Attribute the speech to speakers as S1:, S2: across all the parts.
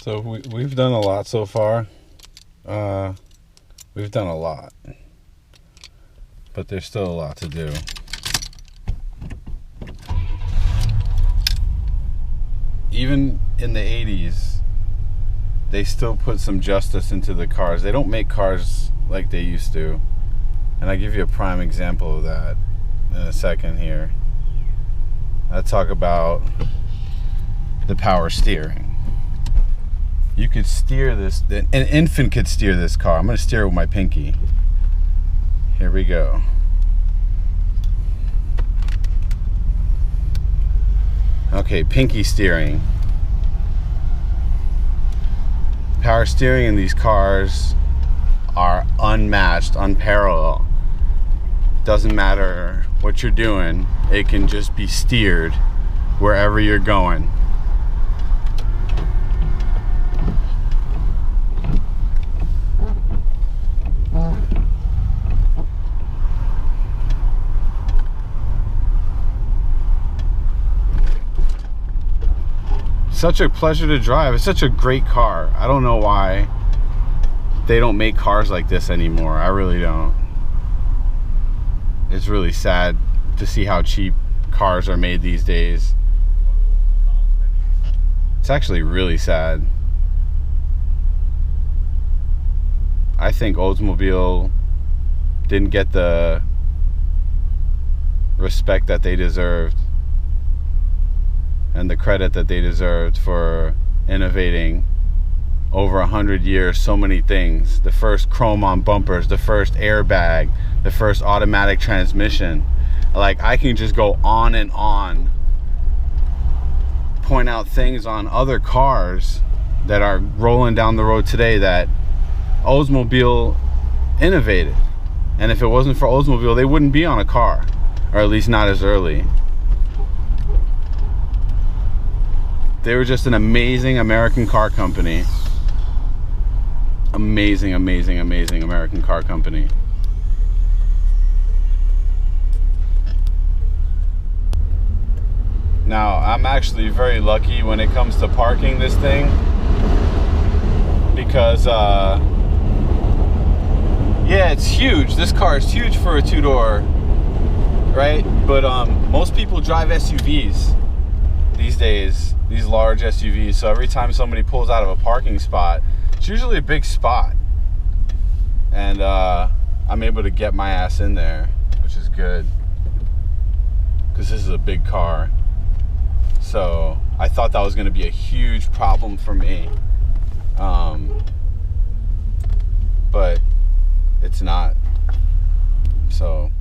S1: So we've done a lot so far. We've done a lot, but there's still a lot to do. Even in the 80s, they still put some justice into the cars. They don't make cars like they used to. And I'll give you a prime example of that in a second here. I'll talk about the power steering. You could steer this, an infant could steer this car. I'm going to steer it with my pinky. Here we go. Okay, pinky steering. Power steering in these cars are unmatched, unparalleled. Doesn't matter what you're doing, it can just be steered wherever you're going. Such a pleasure to drive. It's such a great car. I don't know why they don't make cars like this anymore. I really don't. It's really sad to see how cheap cars are made these days. It's actually really sad. I think Oldsmobile didn't get the respect that they deserved and the credit that they deserved for innovating over 100 years so many things. The first chrome on bumpers, the first airbag, the first automatic transmission. Like, I can just go on and on, point out things on other cars that are rolling down the road today that Oldsmobile innovated. And if it wasn't for Oldsmobile, they wouldn't be on a car, or at least not as early. They were just an amazing American car company. Amazing, amazing, amazing American car company. Now, I'm actually very lucky when it comes to parking this thing, because yeah, it's huge. This car is huge for a two-door, right? But most people drive SUVs these days, these large SUVs. So every time somebody pulls out of a parking spot, it's usually a big spot, and I'm able to get my ass in there, which is good, because this is a big car. So I thought that was going to be a huge problem for me, but it's not. So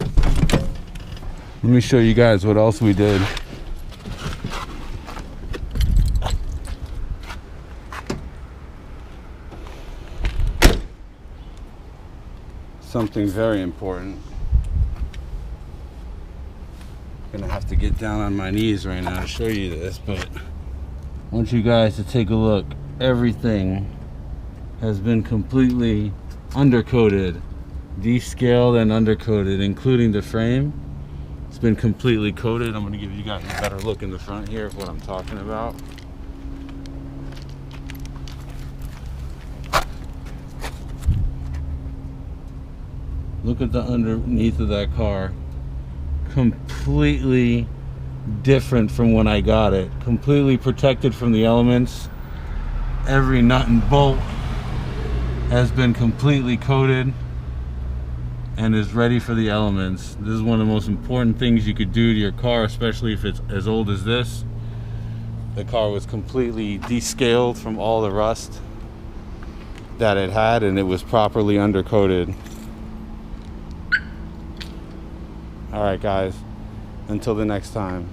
S1: let me show you guys what else we did. Something very important. I'm gonna have to get down on my knees right now to show you this, but I want you guys to take a look. Everything has been completely undercoated, descaled and undercoated, including the frame. It's been completely coated. I'm gonna give you guys a better look in the front here of what I'm talking about. Look at the underneath of that car. Completely different from when I got it. Completely protected from the elements. Every nut and bolt has been completely coated and is ready for the elements. This is one of the most important things you could do to your car, especially if it's as old as this. The car was completely descaled from all the rust that it had, and it was properly undercoated. All right, guys, until the next time.